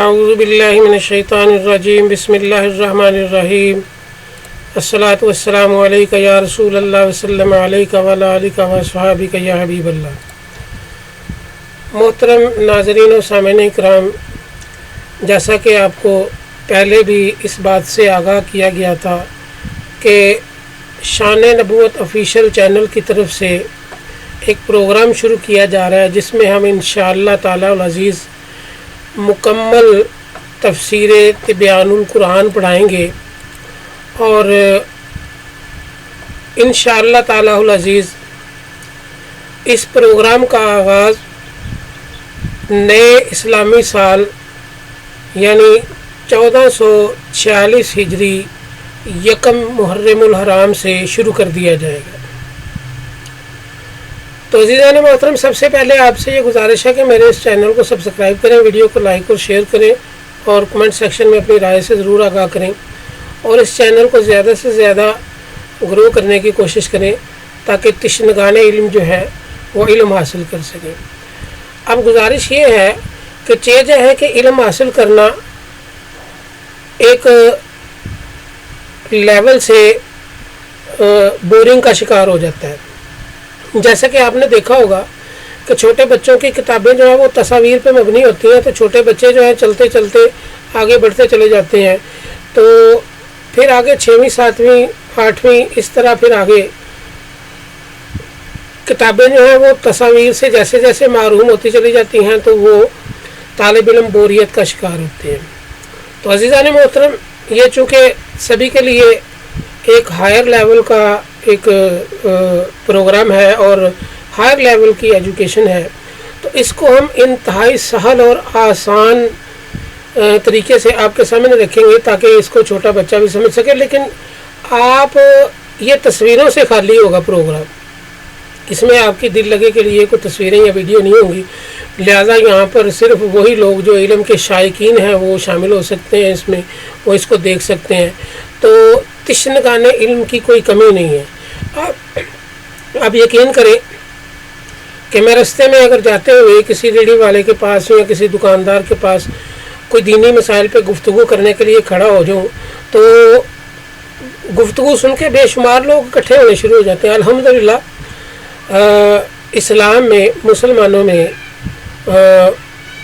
اعوذ باللہ من الشیطان الرجیم بسم اللہ الرحمن الرحیم الصلاۃ والسلام علیک یا رسول اللہ وسلم علیک وعلی آلک واصحابک یا حبیب اللہ۔ محترم ناظرین و سامعین اکرام، جیسا کہ آپ کو پہلے بھی اس بات سے آگاہ کیا گیا تھا کہ شان نبوت آفیشیل چینل کی طرف سے ایک پروگرام شروع کیا جا رہا ہے جس میں ہم انشاءاللہ تعالی العزیز مکمل تفسیر تبیان القرآن پڑھائیں گے، اور انشاءاللہ تعالی العزیز اس پروگرام کا آغاز نئے اسلامی سال یعنی 1446 ہجری یکم محرم الحرام سے شروع کر دیا جائے گا۔ تو عزیزان محترم، سب سے پہلے آپ سے یہ گزارش ہے کہ میرے اس چینل کو سبسکرائب کریں، ویڈیو کو لائک اور شیئر کریں، اور کمنٹ سیکشن میں اپنی رائے سے ضرور آگاہ کریں، اور اس چینل کو زیادہ سے زیادہ گرو کرنے کی کوشش کریں تاکہ تشنگان علم جو ہے وہ علم حاصل کر سکیں۔ اب گزارش یہ ہے کہ چیز ہے کہ علم حاصل کرنا ایک لیول سے بورنگ کا شکار ہو جاتا ہے۔ جیسا کہ آپ نے دیکھا ہوگا کہ چھوٹے بچوں کی کتابیں جو ہیں وہ تصاویر پہ مبنی ہوتی ہیں، تو چھوٹے بچے جو ہیں چلتے چلتے آگے بڑھتے چلے جاتے ہیں، تو پھر آگے 6ویں 7ویں 8ویں اس طرح پھر آگے کتابیں جو ہیں وہ تصاویر سے جیسے جیسے محروم ہوتی چلی جاتی ہیں تو وہ طالب علم بوریت کا شکار ہوتے ہیں۔ تو عزیزان محترم، یہ چونکہ سبھی کے لیے ایک ہائر لیول کا ایک پروگرام ہے اور ہائر لیول کی ایجوکیشن ہے، تو اس کو ہم انتہائی سہل اور آسان طریقے سے آپ کے سامنے رکھیں گے تاکہ اس کو چھوٹا بچہ بھی سمجھ سکے، لیکن آپ یہ تصویروں سے خالی ہوگا پروگرام، اس میں آپ کی دل لگے کے لیے کوئی تصویریں یا ویڈیو نہیں ہوں گی، لہٰذا یہاں پر صرف وہی لوگ جو علم کے شائقین ہیں وہ شامل ہو سکتے ہیں، اس میں وہ اس کو دیکھ سکتے ہیں۔ تو تشنگان علم کی کوئی کمی نہیں ہے۔ آپ یقین کریں کہ میں رستے میں اگر جاتے ہوئے کسی ریڑھی والے کے پاس یا کسی دکاندار کے پاس کوئی دینی مسائل پہ گفتگو کرنے کے لیے کھڑا ہو جاؤں تو گفتگو سن کے بے شمار لوگ اکٹھے ہونے شروع ہو جاتے ہیں۔ الحمدللہ اسلام میں، مسلمانوں میں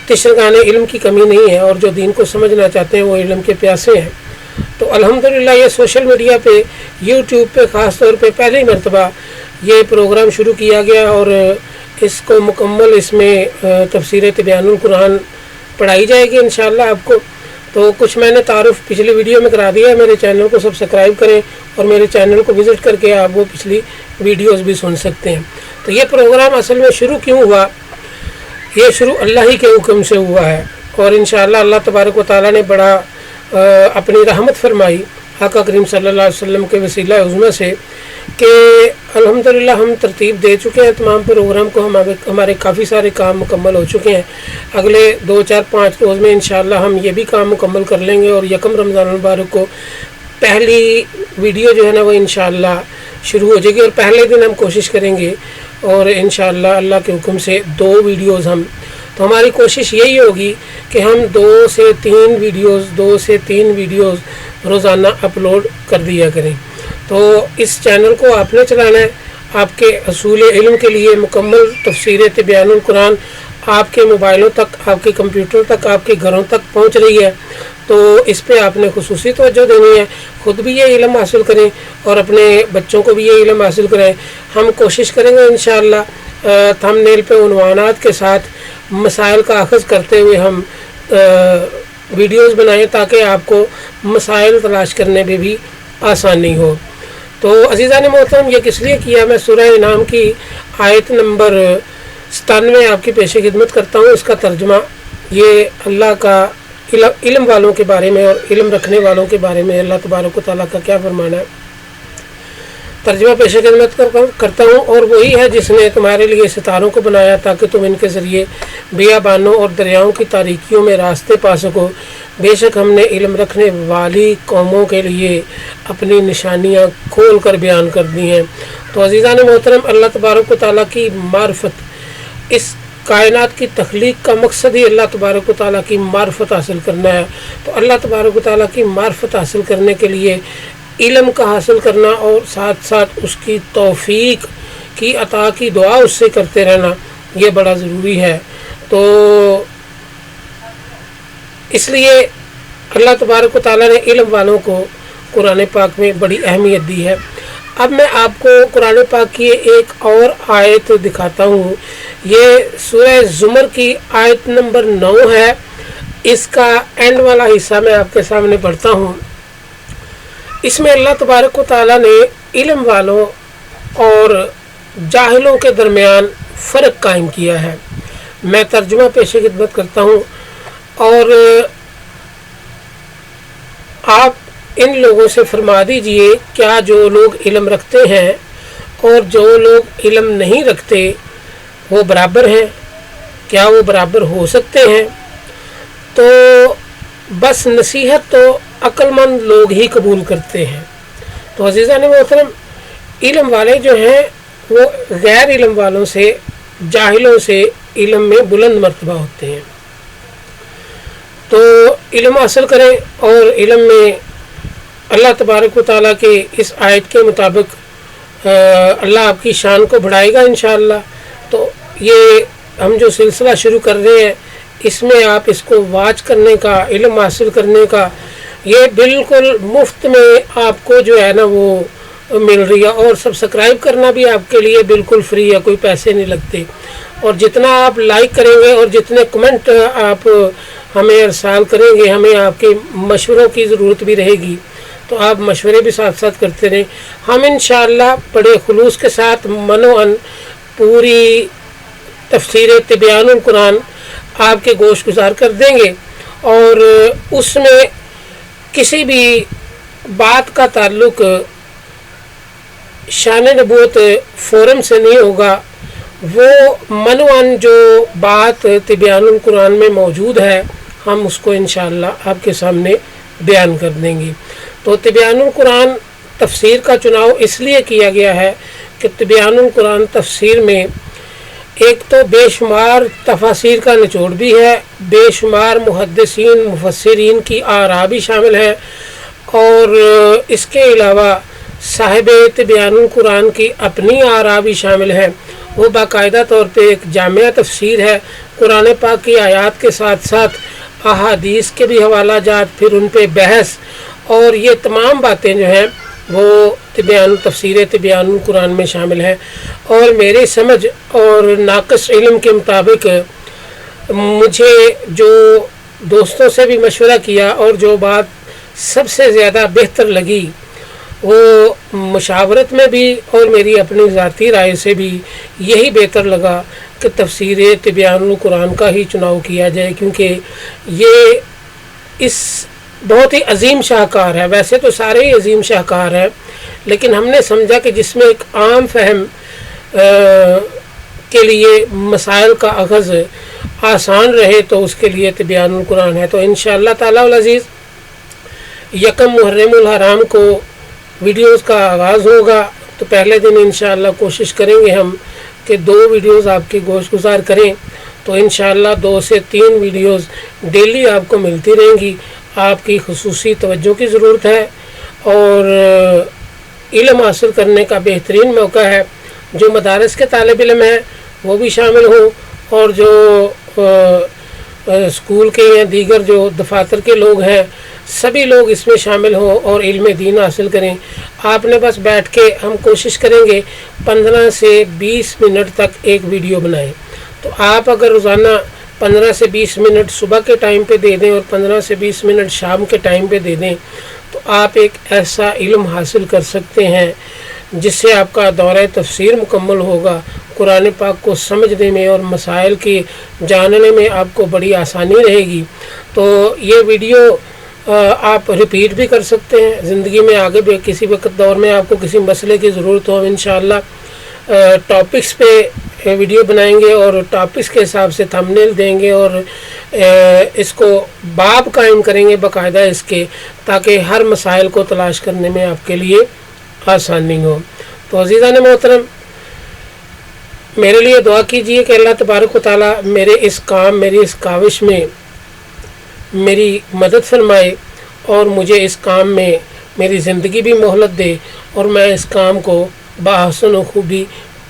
تشنگان علم کی کمی نہیں ہے، اور جو دین کو سمجھنا چاہتے ہیں وہ علم کے پیاسے ہیں۔ تو الحمدللہ یہ سوشل میڈیا پہ، یوٹیوب پہ خاص طور پہ پہلی مرتبہ یہ پروگرام شروع کیا گیا، اور اس کو مکمل اس میں تفسیر تبیان القرآن پڑھائی جائے گی انشاءاللہ آپ کو۔ تو کچھ میں نے تعارف پچھلی ویڈیو میں کرا دیا ہے، میرے چینل کو سبسکرائب کریں اور میرے چینل کو وزٹ کر کے آپ وہ پچھلی ویڈیوز بھی سن سکتے ہیں۔ تو یہ پروگرام اصل میں شروع کیوں ہوا؟ یہ شروع اللہ ہی کے حکم سے ہوا ہے، اور انشاءاللہ اللہ تبارک و تعالیٰ نے بڑا اپنی رحمت فرمائی آقا کریم صلی اللہ علیہ وسلم کے وسیلہ عظمہ سے کہ الحمدللہ ہم ترتیب دے چکے ہیں تمام پروگرام کو، ہمارے کافی سارے کام مکمل ہو چکے ہیں۔ اگلے 2 4 5 روز میں انشاءاللہ ہم یہ بھی کام مکمل کر لیں گے، اور یکم رمضان المبارک کو پہلی ویڈیو جو ہے نا وہ انشاءاللہ شروع ہو جائے گی، اور پہلے دن ہم کوشش کریں گے، اور انشاءاللہ اللہ کے حکم سے 2 ویڈیوز تو ہماری کوشش یہی ہوگی کہ ہم 2 سے 3 ویڈیوز روزانہ اپلوڈ کر دیا کریں۔ تو اس چینل کو آپ نے چلانا ہے، آپ کے حصول علم کے لیے مکمل تفسیر تبیان القرآن آپ کے موبائلوں تک، آپ کے کمپیوٹر تک، آپ کے گھروں تک پہنچ رہی ہے، تو اس پہ آپ نے خصوصی توجہ دینی ہے۔ خود بھی یہ علم حاصل کریں اور اپنے بچوں کو بھی یہ علم حاصل کریں۔ ہم کوشش کریں گے انشاءاللہ تھم نیل پہ عنوانات کے ساتھ مسائل کا اخذ کرتے ہوئے ہم ویڈیوز بنائیں تاکہ آپ کو مسائل تلاش کرنے میں بھی آسانی ہو۔ تو عزیزان محترم، یہ کس لیے کیا؟ میں سورہ انعام کی آیت نمبر 97 آپ کی پیش خدمت کرتا ہوں۔ اس کا ترجمہ یہ اللہ کا علم والوں کے بارے میں اور علم رکھنے والوں کے بارے میں اللہ تبارک و تعالیٰ کا کیا فرمانا ہے، ترجمہ پیش خدمت کرتا ہوں۔ اور وہی ہے جس نے تمہارے لیے ستاروں کو بنایا تاکہ تم ان کے ذریعے بیابانوں اور دریاؤں کی تاریکیوں میں راستے پا سکو۔ بے شک ہم نے علم رکھنے والی قوموں کے لیے اپنی نشانیاں کھول کر بیان کر دی ہیں۔ تو عزیزان محترم، اللہ تبارک و تعالیٰ کی معرفت اس کائنات کی تخلیق کا مقصد ہی اللہ تبارک و تعالیٰ کی معرفت حاصل کرنا ہے، تو اللہ تبارک و تعالیٰ کی معرفت حاصل کرنے کے لیے علم کا حاصل کرنا اور ساتھ ساتھ اس کی توفیق کی عطا کی دعا اس سے کرتے رہنا یہ بڑا ضروری ہے۔ تو اس لیے اللہ تبارک و تعالیٰ نے علم والوں کو قرآن پاک میں بڑی اہمیت دی ہے۔ اب میں آپ کو قرآن پاک کی ایک اور آیت دکھاتا ہوں، یہ سورہ زمر کی آیت نمبر 9 ہے، اس کا اینڈ والا حصہ میں آپ کے سامنے پڑھتا ہوں۔ اس میں اللہ تبارک و تعالیٰ نے علم والوں اور جاہلوں کے درمیان فرق قائم کیا ہے۔ میں ترجمہ پیش خدمت کرتا ہوں، اور آپ ان لوگوں سے فرما دیجئے کیا جو لوگ علم رکھتے ہیں اور جو لوگ علم نہیں رکھتے وہ برابر ہیں؟ کیا وہ برابر ہو سکتے ہیں؟ تو بس نصیحت تو عقل مند لوگ ہی قبول کرتے ہیں۔ تو عزیزان محترم، علم والے جو ہیں وہ غیر علم والوں سے، جاہلوں سے علم میں بلند مرتبہ ہوتے ہیں۔ تو علم حاصل کریں، اور علم میں اللہ تبارک و تعالیٰ کے اس آیت کے مطابق اللہ آپ کی شان کو بڑھائے گا انشاءاللہ۔ تو یہ ہم جو سلسلہ شروع کر رہے ہیں اس میں آپ اس کو واچ کرنے کا، علم حاصل کرنے کا، یہ بالکل مفت میں آپ کو جو ہے نا وہ مل رہی ہے، اور سبسکرائب کرنا بھی آپ کے لیے بالکل فری ہے، کوئی پیسے نہیں لگتے۔ اور جتنا آپ لائک کریں گے اور جتنے کمنٹ آپ ہمیں ارسال کریں گے، ہمیں آپ کے مشوروں کی ضرورت بھی رہے گی، تو آپ مشورے بھی ساتھ ساتھ کرتے رہیں۔ ہم انشاءاللہ بڑے خلوص کے ساتھ منوعاً پوری تفسیر تبیان القرآن آپ کے گوش گزار کر دیں گے، اور اس میں کسی بھی بات کا تعلق شان نبوت فورم سے نہیں ہوگا، وہ منوعاً جو بات تبیان القرآن میں موجود ہے ہم اس کو انشاءاللہ آپ کے سامنے بیان کر دیں گے۔ تو تبیان القرآن تفسیر کا چناؤ اس لیے کیا گیا ہے کہ تبیان القرآن تفسیر میں ایک تو بے شمار تفاسیر کا نچوڑ بھی ہے، بے شمار محدثین مفسرین کی آراء بھی شامل ہے، اور اس کے علاوہ صاحب تبیان القرآن کی اپنی آراء بھی شامل ہے۔ وہ باقاعدہ طور پہ ایک جامعہ تفسیر ہے، قرآن پاک کی آیات کے ساتھ ساتھ احادیث کے بھی حوالہ جات، پھر ان پہ بحث، اور یہ تمام باتیں جو ہیں وہ تفسیر تبیان القرآن میں شامل ہے۔ اور میری سمجھ اور ناقص علم کے مطابق مجھے جو دوستوں سے بھی مشورہ کیا اور جو بات سب سے زیادہ بہتر لگی وہ مشاورت میں بھی اور میری اپنی ذاتی رائے سے بھی یہی بہتر لگا کہ تفسیر تبیان القرآن کا ہی چناؤ کیا جائے، کیونکہ یہ اس بہت ہی عظیم شاہکار ہے۔ ویسے تو سارے ہی عظیم شاہکار ہیں، لیکن ہم نے سمجھا کہ جس میں ایک عام فہم کے لیے مسائل کا اخذ آسان رہے تو اس کے لیے تبیان القرآن ہے۔ تو انشاءاللہ تعالی العزیز 1 محرم الحرام کو ویڈیوز کا آغاز ہوگا، تو پہلے دن انشاءاللہ کوشش کریں گے ہم کہ 2 ویڈیوز آپ کی گوش گزار کریں، تو انشاءاللہ 2 سے 3 ویڈیوز ڈیلی آپ کو ملتی رہیں گی۔ آپ کی خصوصی توجہ کی ضرورت ہے، اور علم حاصل کرنے کا بہترین موقع ہے۔ جو مدارس کے طالب علم ہیں وہ بھی شامل ہوں، اور جو اسکول کے یا دیگر جو دفاتر کے لوگ ہیں سبھی لوگ اس میں شامل ہوں اور علم دین حاصل کریں۔ آپ نے بس بیٹھ کے، ہم کوشش کریں گے 15 سے 20 منٹ تک ایک ویڈیو بنائیں، تو آپ اگر روزانہ 15 سے 20 منٹ صبح کے ٹائم پہ دے دیں اور 15 سے 20 منٹ شام کے ٹائم پہ دے دیں، تو آپ ایک ایسا علم حاصل کر سکتے ہیں جس سے آپ کا دورہ تفسیر مکمل ہوگا، قرآن پاک کو سمجھنے میں اور مسائل کی جاننے میں آپ کو بڑی آسانی رہے گی۔ تو یہ ویڈیو آپ ریپیٹ بھی کر سکتے ہیں زندگی میں، آگے بھی کسی وقت دور میں آپ کو کسی مسئلے کی ضرورت ہو، انشاءاللہ ٹاپکس پہ ویڈیو بنائیں گے اور ٹاپکس کے حساب سے تھمبنیل دیں گے، اور اس کو باب قائم کریں گے باقاعدہ اس کے، تاکہ ہر مسائل کو تلاش کرنے میں آپ کے لیے آسانی ہو۔ تو عزیزان محترم، میرے لیے دعا کیجیے کہ اللہ تبارک و تعالیٰ میرے اس کام، میری اس کاوش میں میری مدد فرمائے اور مجھے اس کام میں میری زندگی بھی مہلت دے اور میں اس کام کو بحسن و خوبی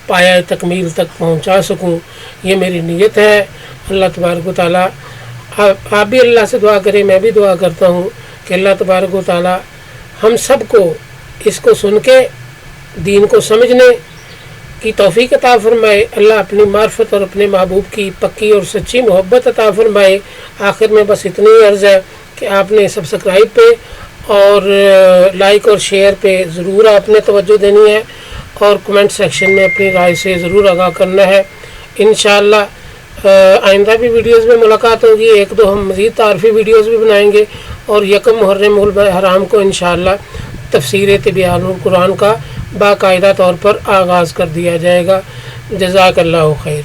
پایہ تکمیل تک پہنچا سکوں. یہ میری نیت ہے. اللہ تبارک و تعالیٰ آپ بھی اللہ سے دعا کریں، میں بھی دعا کرتا ہوں کہ اللہ تبارک و تعالیٰ ہم سب کو اس کو سن کے دین کو سمجھنے کی توفیق عطا فرمائے. اللہ اپنی معرفت اور اپنے محبوب کی پکی اور سچی محبت عطا فرمائے. آخر میں بس اتنی ہی عرض ہے کہ آپ نے سبسکرائب پہ اور لائک اور شیئر پہ ضرور آپ نے توجہ دینی ہے اور کمنٹ سیکشن میں اپنی رائے سے ضرور آگاہ کرنا ہے. انشاءاللہ آئندہ بھی ویڈیوز میں ملاقات ہوگی. ایک دو ہم مزید تعارفی ویڈیوز بھی بنائیں گے اور یکم محرم الحرام کو انشاءاللہ تفسیر تبیان القرآن کا باقاعدہ طور پر آغاز کر دیا جائے گا. جزاک اللہ خیر.